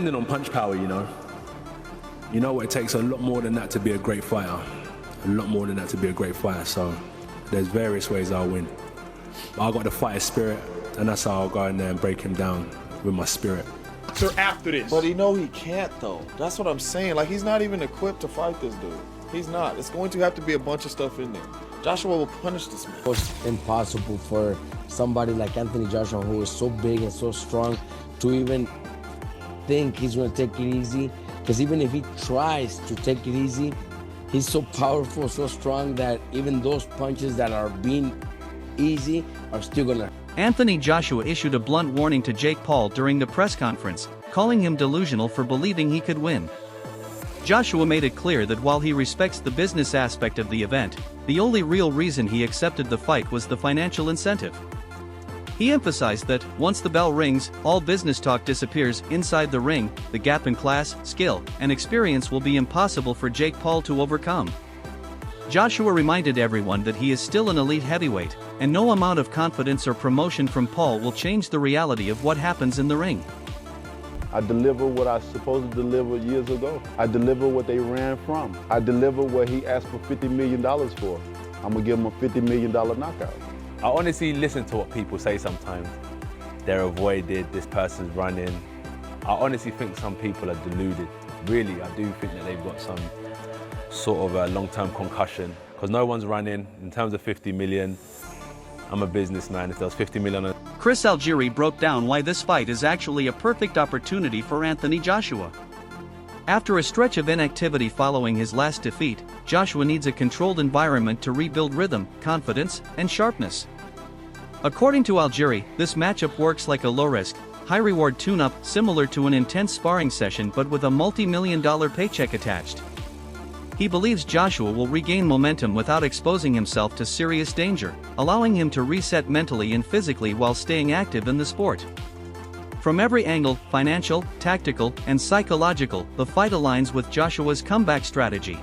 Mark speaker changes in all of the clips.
Speaker 1: depending on punch power, you know. You know what, it takes a lot more than that to be a great fighter. A lot more than that to be a great fighter, so there's various ways I'll win. But I got the fighter spirit, and that's how I'll go in there and break him down with my spirit.
Speaker 2: So after this.
Speaker 3: But he can't though. That's what I'm saying. Like, he's not even equipped to fight this dude. He's not. It's going to have to be a bunch of stuff in there. Joshua will punish this man.
Speaker 4: It's impossible for somebody like Anthony Joshua, who is so big and so strong, to even think he's going to take it easy. Because even if he tries to take it easy, he's so powerful, so strong that even those punches that are being easy are still going to.
Speaker 5: Anthony Joshua issued a blunt warning to Jake Paul during the press conference, calling him delusional for believing he could win. Joshua made it clear that while he respects the business aspect of the event, the only real reason he accepted the fight was the financial incentive. He emphasized that, once the bell rings, all business talk disappears. Inside the ring, the gap in class, skill, and experience will be impossible for Jake Paul to overcome. Joshua reminded everyone that he is still an elite heavyweight, and no amount of confidence or promotion from Paul will change the reality of what happens in the ring.
Speaker 6: I deliver what I was supposed to deliver years ago. I deliver what they ran from. I deliver what he asked for $50 million for. I'm gonna give him a $50 million knockout.
Speaker 1: I honestly listen to what people say sometimes. They're avoided, this person's running. I honestly think some people are deluded. Really, I do think that they've got some sort of a long-term concussion, because no one's running. In terms of 50 million, I'm a businessman. If there was 50 million...
Speaker 5: Chris Algieri broke down why this fight is actually a perfect opportunity for Anthony Joshua. After a stretch of inactivity following his last defeat, Joshua needs a controlled environment to rebuild rhythm, confidence, and sharpness. According to Algieri, this matchup works like a low-risk, high-reward tune-up similar to an intense sparring session but with a multi-million-dollar paycheck attached. He believes Joshua will regain momentum without exposing himself to serious danger, allowing him to reset mentally and physically while staying active in the sport. From every angle, financial, tactical, and psychological, the fight aligns with Joshua's comeback strategy.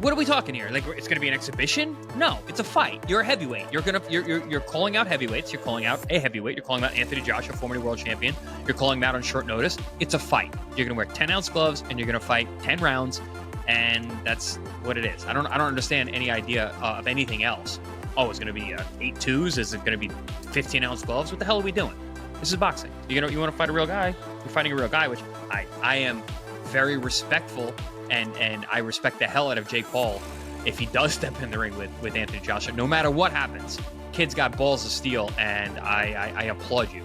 Speaker 7: What are we talking here? Like, it's going to be an exhibition? No, it's a fight. You're a heavyweight. You're calling out heavyweights. You're calling out a heavyweight. You're calling out Anthony Joshua, former world champion. You're calling him out on short notice. It's a fight. You're going to wear 10-ounce gloves and you're going to fight 10 rounds, and that's what it is. I don't understand any idea of anything else. Oh, it's going to be 8-2s? Is it going to be 15-ounce gloves? What the hell are we doing? This is boxing. You want to fight a real guy? You're fighting a real guy, which I am very respectful. And I respect the hell out of Jake Paul if he does step in the ring with Anthony Joshua. No matter what happens, kid's got balls of steel, and I applaud you.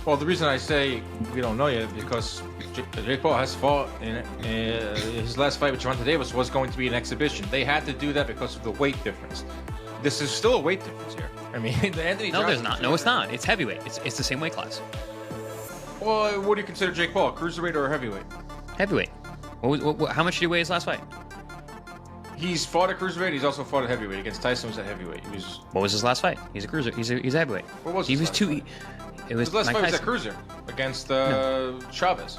Speaker 2: Well, the reason I say we don't know yet because Jake Paul has fought in his last fight with Gervonta Davis was going to be an exhibition. They had to do that because of the weight difference. This is still a weight difference here. I mean, Anthony Joshua...
Speaker 7: No, there's not. No, it's not. It's heavyweight. It's the same weight class.
Speaker 2: Well, what do you consider Jake Paul? Cruiserweight or heavyweight?
Speaker 7: Heavyweight. How much did he weigh his last fight?
Speaker 2: He's fought at cruiserweight. He's also fought at heavyweight. Against Tyson was at heavyweight.
Speaker 7: What was his last fight? He's a cruiser. He's a heavyweight.
Speaker 2: What was
Speaker 7: he
Speaker 2: his
Speaker 7: was
Speaker 2: last
Speaker 7: too.
Speaker 2: fight?
Speaker 7: It was
Speaker 2: his last
Speaker 7: Mike
Speaker 2: fight was
Speaker 7: Tyson.
Speaker 2: at cruiser against Chavez.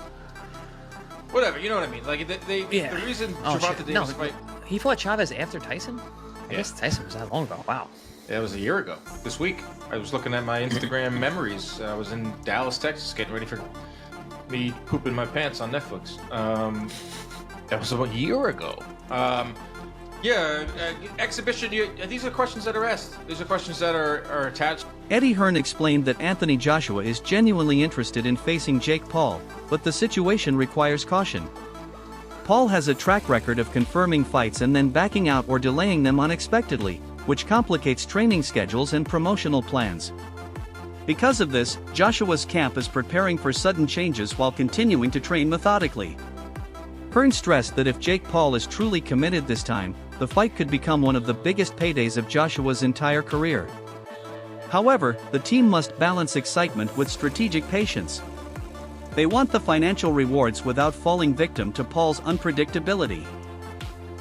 Speaker 2: Whatever, you know what I mean? Like the reason Gervonta Davis fight.
Speaker 7: He fought Chavez after Tyson. I guess Tyson was that long ago. Wow.
Speaker 2: Yeah, it was a year ago. This week, I was looking at my Instagram memories. I was in Dallas, Texas, getting ready for me pooping my pants on Netflix. That was about a year ago. Exhibition. These are questions that are asked. These are questions that are attached.
Speaker 5: Eddie Hearn explained that Anthony Joshua is genuinely interested in facing Jake Paul, but the situation requires caution. Paul has a track record of confirming fights and then backing out or delaying them unexpectedly, which complicates training schedules and promotional plans. Because of this, Joshua's camp is preparing for sudden changes while continuing to train methodically. Hearn stressed that if Jake Paul is truly committed this time, the fight could become one of the biggest paydays of Joshua's entire career. However, the team must balance excitement with strategic patience. They want the financial rewards without falling victim to Paul's unpredictability.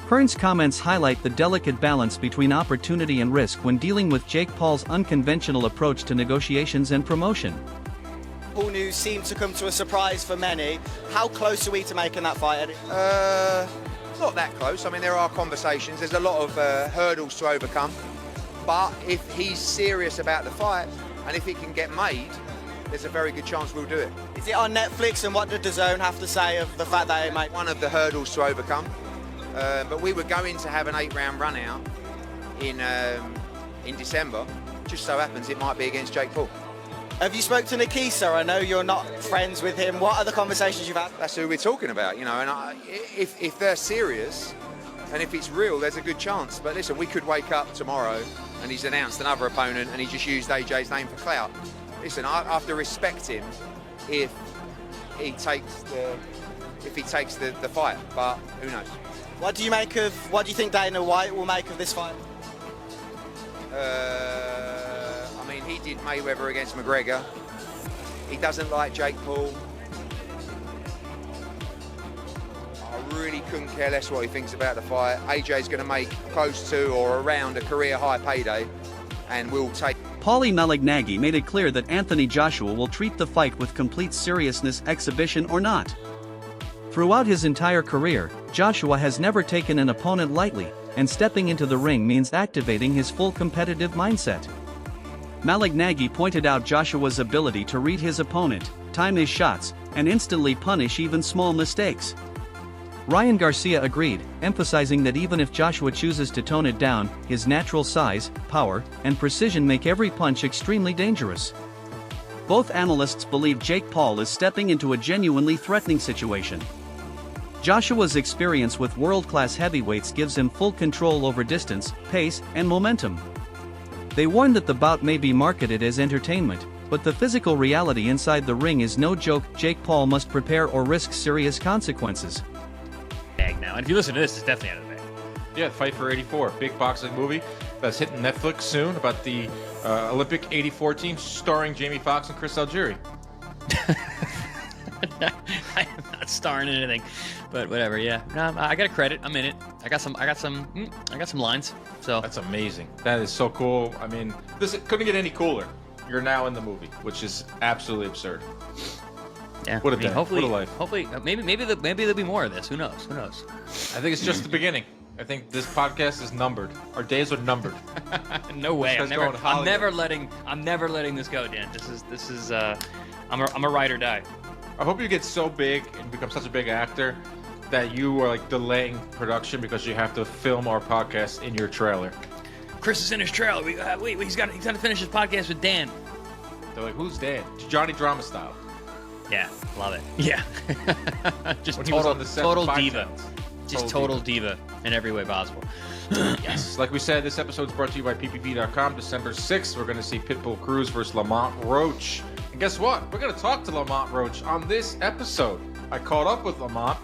Speaker 5: Hearn's comments highlight the delicate balance between opportunity and risk when dealing with Jake Paul's unconventional approach to negotiations and promotion.
Speaker 8: Paul news seemed to come to a surprise for many. How close are we to making that fight, Eddie?
Speaker 9: Not that close. I mean, there are conversations. There's a lot of hurdles to overcome. But if he's serious about the fight, and if it can get made, there's a very good chance we'll do it.
Speaker 8: Is it on Netflix, and what did DAZN have to say of the fact that it might?
Speaker 9: One of the hurdles to overcome. But we were going to have an 8-round run out in December. Just so happens it might be against Jake Paul.
Speaker 8: Have you spoke to Nikisa? I know you're not friends with him. What are the conversations you've had?
Speaker 9: That's who we're talking about, you know. And if they're serious and if it's real, there's a good chance. But listen, we could wake up tomorrow and he's announced another opponent and he just used AJ's name for clout. Listen, I have to respect him if he takes the fight. But who knows?
Speaker 8: What do you think Dana White will make of this fight?
Speaker 9: I mean, he did Mayweather against McGregor. He doesn't like Jake Paul. I really couldn't care less what he thinks about the fight. AJ's going to make close to or around a career high payday, and we'll take.
Speaker 5: Paulie Malignaggi made it clear that Anthony Joshua will treat the fight with complete seriousness, exhibition or not. Throughout his entire career, Joshua has never taken an opponent lightly, and stepping into the ring means activating his full competitive mindset. Malignaggi pointed out Joshua's ability to read his opponent, time his shots, and instantly punish even small mistakes. Ryan Garcia agreed, emphasizing that even if Joshua chooses to tone it down, his natural size, power, and precision make every punch extremely dangerous. Both analysts believe Jake Paul is stepping into a genuinely threatening situation. Joshua's experience with world-class heavyweights gives him full control over distance, pace, and momentum. They warn that the bout may be marketed as entertainment, but the physical reality inside the ring is no joke. Jake Paul must prepare or risk serious consequences.
Speaker 7: Now, and if you listen to this, it's definitely out of the bag.
Speaker 2: Yeah, Fight for 84, big boxing movie that's hitting Netflix soon about the Olympic 84 team starring Jamie Foxx and Chris Algieri.
Speaker 7: I am not starring in anything, but whatever. Yeah, no, I got a credit. I'm in it. I got some lines. So
Speaker 2: That's amazing. That is so cool. I mean, this couldn't get any cooler. You're now in the movie, which is absolutely absurd.
Speaker 7: yeah.
Speaker 2: What a day.
Speaker 7: Hopefully,
Speaker 2: What a life.
Speaker 7: Hopefully, maybe there'll be more of this. Who knows? Who knows?
Speaker 2: I think it's just the beginning. I think this podcast is numbered. Our days are numbered.
Speaker 7: No way.
Speaker 2: This
Speaker 7: I'm
Speaker 2: guy's going
Speaker 7: never
Speaker 2: Hollywood.
Speaker 7: letting this go, Dan. This is. I'm a ride or die.
Speaker 2: I hope you get so big and become such a big actor that you are like delaying production because you have to film our podcast in your trailer.
Speaker 7: Chris is in his trailer. Wait, he's got to finish his podcast with Dan.
Speaker 2: They're like, who's Dan? Johnny Drama style.
Speaker 7: Yeah, love it. Yeah, just
Speaker 2: When he was on the set
Speaker 7: total
Speaker 2: of Five
Speaker 7: diva.
Speaker 2: Towns.
Speaker 7: Just total diva in every way possible.
Speaker 2: Yes. Like we said, this episode is brought to you by PPV.com. December 6th, we're going to see Pitbull Cruz versus Lamont Roach. And guess what? We're going to talk to Lamont Roach on this episode. I caught up with Lamont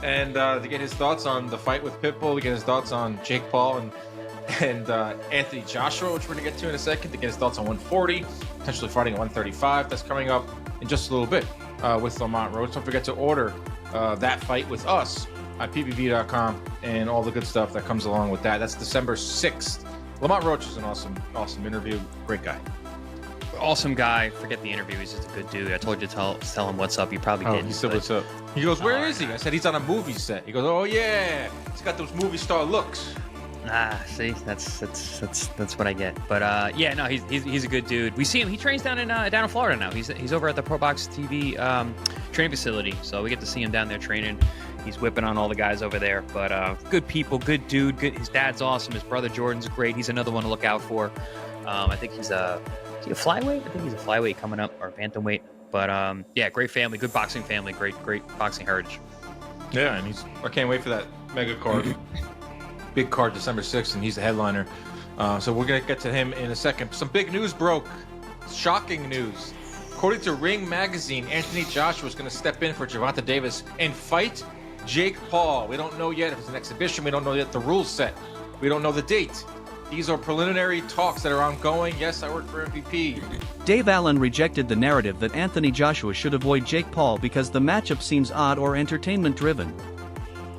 Speaker 2: and to get his thoughts on the fight with Pitbull, to get his thoughts on Jake Paul and Anthony Joshua, which we're going to get to in a second, to get his thoughts on 140, potentially fighting at 135. That's coming up in just a little bit with Lamont Roach. Don't forget to order that fight with us at ppv.com and all the good stuff that comes along with that. That's December 6th. Lamont Roach is an awesome interview. Great guy.
Speaker 7: Awesome guy. Forget the interview. He's just a good dude. I told you to tell him what's up. You probably didn't.
Speaker 2: He said,
Speaker 7: but-
Speaker 2: what's up? He goes, where is he? I said, he's on a movie set. He goes, oh yeah, he's got those movie star looks.
Speaker 7: See, that's what I get. But yeah, no, he's a good dude. We see him. He trains down in Florida now. He's over at the Pro Box TV training facility. So we get to see him down there training. He's whipping on all the guys over there. But good people, good dude. Good. His dad's awesome. His brother Jordan's great. He's another one to look out for. I think he's a flyweight? I think he's a flyweight coming up, or bantamweight. But yeah, great family, good boxing family, great boxing heritage.
Speaker 2: Yeah, and I can't wait for that mega card. Big card December 6th, and he's the headliner. So we're going to get to him in a second. Some big news broke. Shocking news. According to Ring Magazine, Anthony Joshua is going to step in for Gervonta Davis and fight Jake Paul. We don't know yet if it's an exhibition. We don't know yet the rules set. We don't know the date. These are preliminary talks that are ongoing. Yes, I work for MVP.
Speaker 5: Dave Allen rejected the narrative that Anthony Joshua should avoid Jake Paul because the matchup seems odd or entertainment-driven.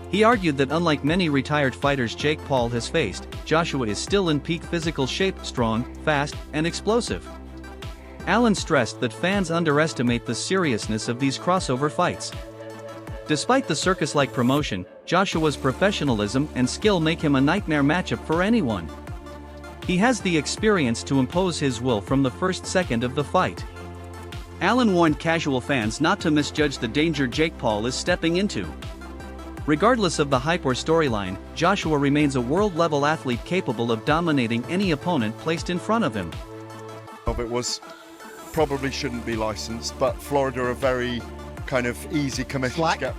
Speaker 5: He argued that unlike many retired fighters Jake Paul has faced, Joshua is still in peak physical shape, strong, fast, and explosive. Allen stressed that fans underestimate the seriousness of these crossover fights. Despite the circus-like promotion, Joshua's professionalism and skill make him a nightmare matchup for anyone. He has the experience to impose his will from the first second of the fight. Allen warned casual fans not to misjudge the danger Jake Paul is stepping into. Regardless of the hype or storyline, Joshua remains a world-level athlete capable of dominating any opponent placed in front of him.
Speaker 10: Of it was probably shouldn't be licensed, but Florida are very kind of easy commission to get.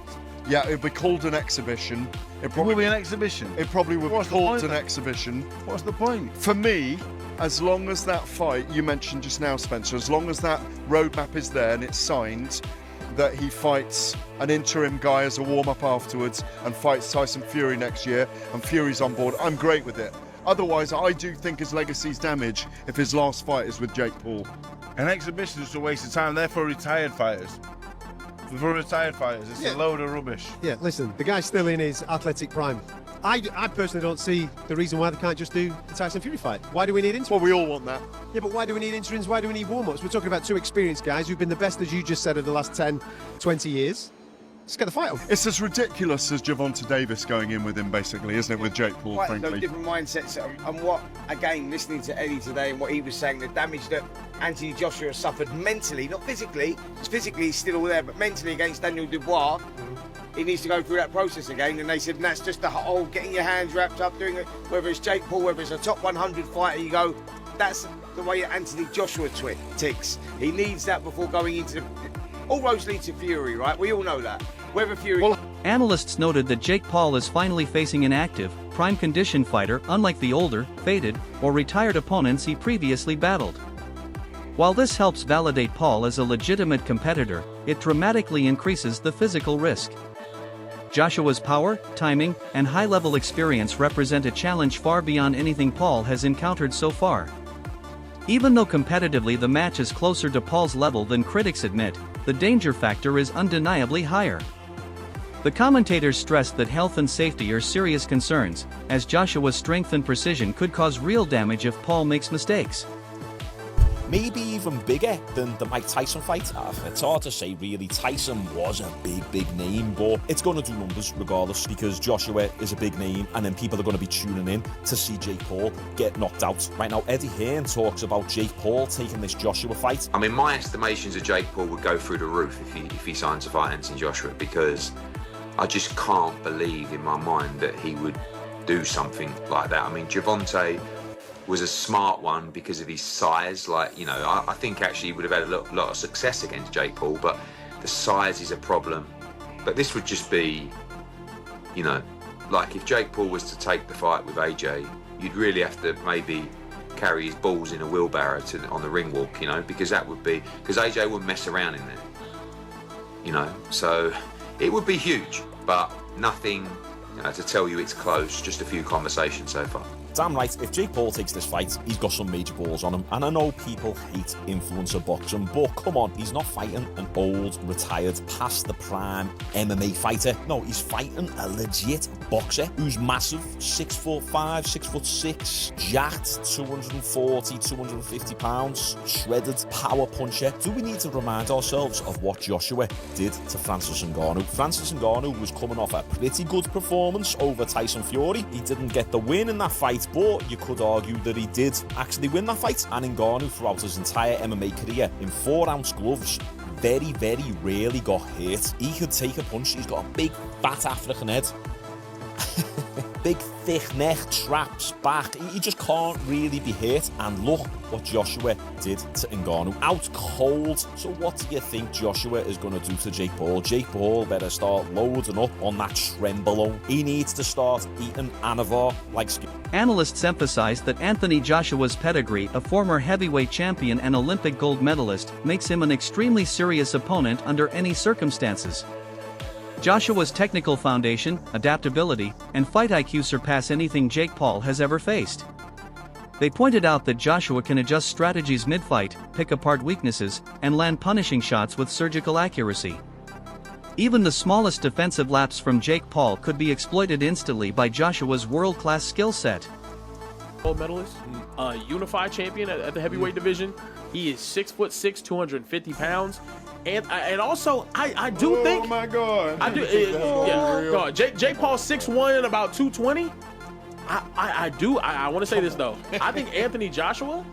Speaker 10: Yeah, it'd be called an exhibition.
Speaker 11: It will be an exhibition.
Speaker 10: It probably would be called an exhibition.
Speaker 11: What's the point?
Speaker 10: For me, as long as that fight you mentioned just now, Spencer, as long as that roadmap is there and it's signed, that he fights an interim guy as a warm-up afterwards and fights Tyson Fury next year, and Fury's on board, I'm great with it. Otherwise, I do think his legacy's damaged if his last fight is with Jake Paul.
Speaker 11: An exhibition is a waste of time. They're for retired fighters. For retired fighters, it's a load of rubbish.
Speaker 12: Yeah, listen, the guy's still in his athletic prime. I personally don't see the reason why they can't just do the Tyson Fury fight. Why do we need interims?
Speaker 10: Well, we all want that.
Speaker 12: Yeah, but why do we need interims? Why do we need warm-ups? We're talking about two experienced guys who've been the best, as you just said, of the last 10, 20 years. Let's get the fight on.
Speaker 10: It's as ridiculous as Gervonta Davis going in with him, basically, isn't it, with Jake Paul,
Speaker 13: Quite
Speaker 10: frankly?
Speaker 13: no different mindsets. And what, again, listening to Eddie today and what he was saying, the damage that Anthony Joshua has suffered mentally, not physically, because physically he's still all there, but mentally against Daniel Dubois, he needs to go through that process again. And they said, and that's just the whole getting your hands wrapped up, doing it, whether it's Jake Paul, whether it's a top 100 fighter, you go, that's the way Anthony Joshua ticks. He needs that before going into the... All roads lead to Fury, right? We all know that. Whether Fury...
Speaker 5: Analysts noted that Jake Paul is finally facing an active, prime condition fighter unlike the older, faded, or retired opponents he previously battled. While this helps validate Paul as a legitimate competitor, it dramatically increases the physical risk. Joshua's power, timing, and high-level experience represent a challenge far beyond anything Paul has encountered so far. Even though competitively the match is closer to Paul's level than critics admit, the danger factor is undeniably higher. The commentators stressed that health and safety are serious concerns, as Joshua's strength and precision could cause real damage if Paul makes mistakes.
Speaker 14: Maybe even bigger than the Mike Tyson fight. It's hard to say really. Tyson was a big name, but it's going to do numbers regardless because Joshua is a big name and then people are going to be tuning in to see Jake Paul get knocked out. Right now, Eddie Hearn talks about Jake Paul taking this Joshua fight.
Speaker 9: I mean, my estimations of Jake Paul would go through the roof if he signs to fight Anthony Joshua, because I just can't believe in my mind that he would do something like that. I mean, Gervonta was a smart one because of his size. Like, you know, I think actually he would have had a lot of success against Jake Paul, but the size is a problem. But this would just be, you know, like if Jake Paul was to take the fight with AJ, you'd really have to maybe carry his balls in a wheelbarrow on the ring walk, you know, because AJ wouldn't mess around in there, you know. So it would be huge, but nothing, you know, to tell you it's close, just a few conversations so far.
Speaker 14: Damn right, if Jake Paul takes this fight, he's got some major balls on him. And I know people hate influencer boxing, but come on, he's not fighting an old, retired, past the prime MMA fighter. No, he's fighting a legit boxer who's massive, 6'5", 6'6", jacked, 240, 250 pounds, shredded, power puncher. Do we need to remind ourselves of what Joshua did to Francis Ngannou? Francis Ngannou was coming off a pretty good performance over Tyson Fury. He didn't get the win in that fight, but you could argue that he did actually win that fight. And Ngannou, throughout his entire MMA career, in 4-ounce gloves, very rarely got hit. He could take a punch. He's got a big, fat African head. Big, thick neck, traps back. He just can't really be hit. And look what Joshua did to Ngannou. Out cold. So what do you think Joshua is going to do to Jake Paul? Jake Paul better start loading up on that trenbolone. He needs to start eating anavar like...
Speaker 5: Analysts emphasize that Anthony Joshua's pedigree, a former heavyweight champion and Olympic gold medalist, makes him an extremely serious opponent under any circumstances. Joshua's technical foundation, adaptability, and fight IQ surpass anything Jake Paul has ever faced. They pointed out that Joshua can adjust strategies mid-fight, pick apart weaknesses, and land punishing shots with surgical accuracy. Even the smallest defensive lapse from Jake Paul could be exploited instantly by Joshua's world-class skill set.
Speaker 15: Gold medalist, unified champion at the heavyweight division. He is 6'6", 250 pounds. And also, I do think...
Speaker 3: Oh, my God.
Speaker 15: I do. God, Jake Paul 6'1", about 220. I want to say this, though. I think Anthony Joshua,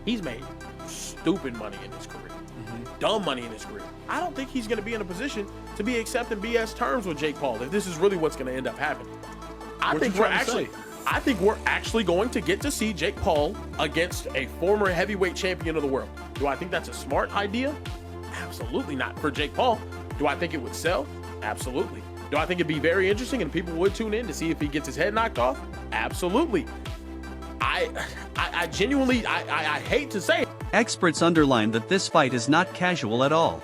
Speaker 15: he's made stupid money in his career. dumb money in his career. I don't think he's going to be in a position to be accepting BS terms with Jake Paul if this is really what's going to end up happening. I think we're actually going to get to see Jake Paul against a former heavyweight champion of the world. Do I think that's a smart idea? Absolutely not for Jake Paul. Do I think it would sell? Absolutely. Do I think it'd be very interesting and people would tune in to see if he gets his head knocked off? Absolutely. I genuinely, I hate to say it.
Speaker 5: Experts underline that this fight is not casual at all.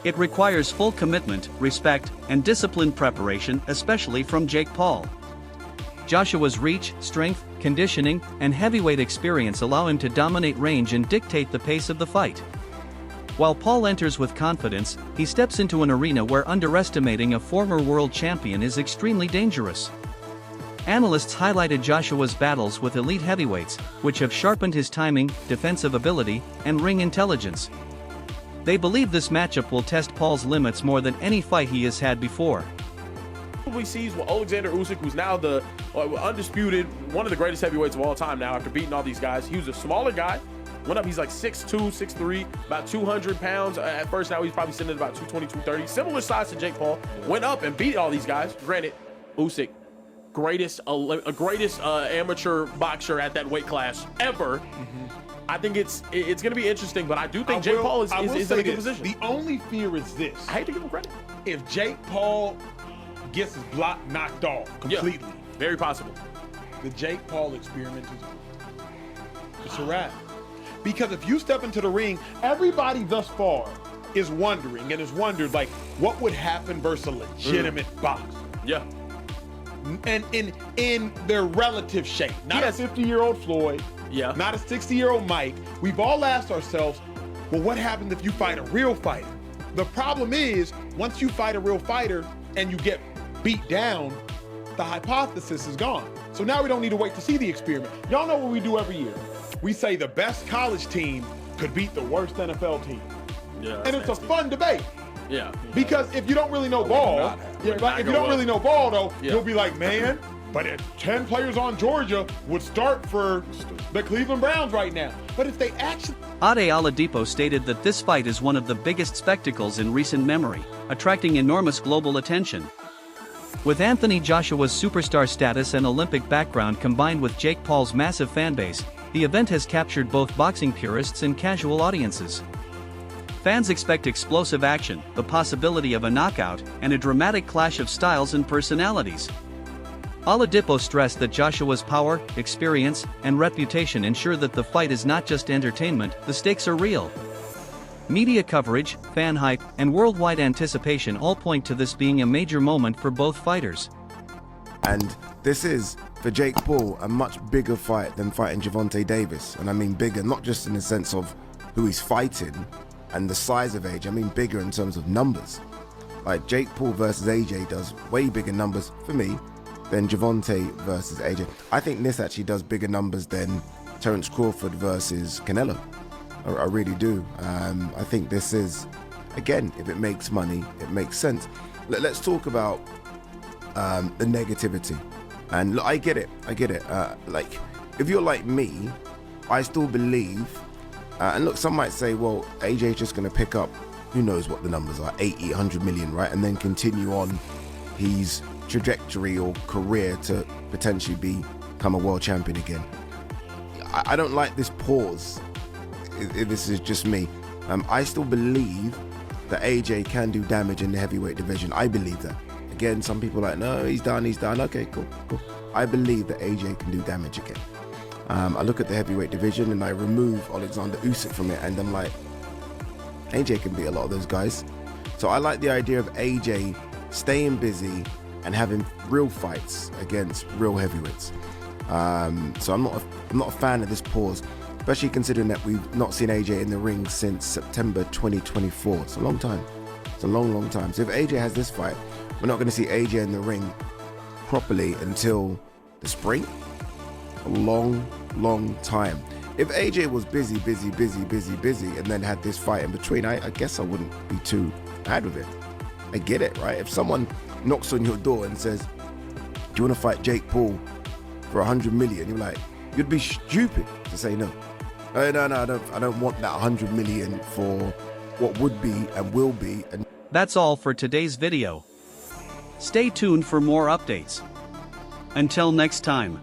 Speaker 5: It requires full commitment, respect, and disciplined preparation, especially from Jake Paul. Joshua's reach, strength, conditioning, and heavyweight experience allow him to dominate range and dictate the pace of the fight. While Paul enters with confidence, he steps into an arena where underestimating a former world champion is extremely dangerous. Analysts highlighted Joshua's battles with elite heavyweights, which have sharpened his timing, defensive ability, and ring intelligence. They believe this matchup will test Paul's limits more than any fight he has had before.
Speaker 15: Probably sees Alexander Usyk, who's now the undisputed, one of the greatest heavyweights of all time now after beating all these guys. He was a smaller guy, went up, he's like 6'2", 6'3", about 200 pounds at first. Now he's probably sitting at about 220, 230. Similar size to Jake Paul. Went up and beat all these guys. Granted, Usyk, greatest amateur boxer at that weight class ever. I think it's going to be interesting, but I do think Jake Paul is in a good position.
Speaker 16: The only fear is this.
Speaker 15: I hate to give him credit.
Speaker 16: If Jake Paul gets his block knocked off completely.
Speaker 15: Yeah, very possible.
Speaker 16: The Jake Paul experiment is a wrap. Because if you step into the ring, everybody thus far is wondering and has wondered, like, what would happen versus a legitimate boxer?
Speaker 15: Yeah.
Speaker 16: And in their relative shape. Not a 50-year-old Floyd.
Speaker 15: Yeah.
Speaker 16: Not a 60-year-old Mike. We've all asked ourselves, well, what happens if you fight a real fighter? The problem is, once you fight a real fighter and you get beat down, the hypothesis is gone. So now we don't need to wait to see the experiment. Y'all know what we do every year. We say the best college team could beat the worst NFL team.
Speaker 15: Yeah.
Speaker 16: And it's a fun debate.
Speaker 15: Yeah.
Speaker 16: Because if you don't really know ball, if you don't really know ball though, you'll be like, man, but if 10 players on Georgia would start for the Cleveland Browns right now. But if they actually...
Speaker 5: Ade Oladipo stated that this fight is one of the biggest spectacles in recent memory, attracting enormous global attention. With Anthony Joshua's superstar status and Olympic background combined with Jake Paul's massive fanbase, the event has captured both boxing purists and casual audiences. Fans expect explosive action, the possibility of a knockout, and a dramatic clash of styles and personalities. Oladipo stressed that Joshua's power, experience, and reputation ensure that the fight is not just entertainment, the stakes are real. Media coverage, fan hype, and worldwide anticipation all point to this being a major moment for both fighters.
Speaker 17: And this is, for Jake Paul, a much bigger fight than fighting Gervonta Davis. And I mean bigger, not just in the sense of who he's fighting and the size of AJ, I mean bigger in terms of numbers. Like Jake Paul versus AJ does way bigger numbers for me than Gervonta versus AJ. I think this actually does bigger numbers than Terence Crawford versus Canelo. I really do. I think this is, again, if it makes money, it makes sense. Let's talk about the negativity. And look, I get it. Like, if you're like me, I still believe, and look, some might say, well, AJ's just going to pick up, who knows what the numbers are, 80, 100 million, right? And then continue on his trajectory or career to potentially become a world champion again. I don't like this pause, if this is just me. I still believe that AJ can do damage in the heavyweight division. I believe that. Again, some people are like, no, he's done. Okay, cool. I believe that AJ can do damage again. I look at the heavyweight division and I remove Alexander Usyk from it, and I'm like, AJ can beat a lot of those guys. So I like the idea of AJ staying busy and having real fights against real heavyweights. So I'm not a fan of this pause, especially considering that we've not seen AJ in the ring since September 2024. It's a long time. It's a long time. So if AJ has this fight, we're not going to see AJ in the ring properly until the spring. A long time. If AJ was busy, and then had this fight in between, I guess I wouldn't be too bad with it. I get it, right? If someone knocks on your door and says, do you want to fight Jake Paul for 100 million? You're like, you'd be stupid to say no. No, I don't want that 100 million for what would be and will be. And
Speaker 5: That's all for today's video. Stay tuned for more updates. Until next time.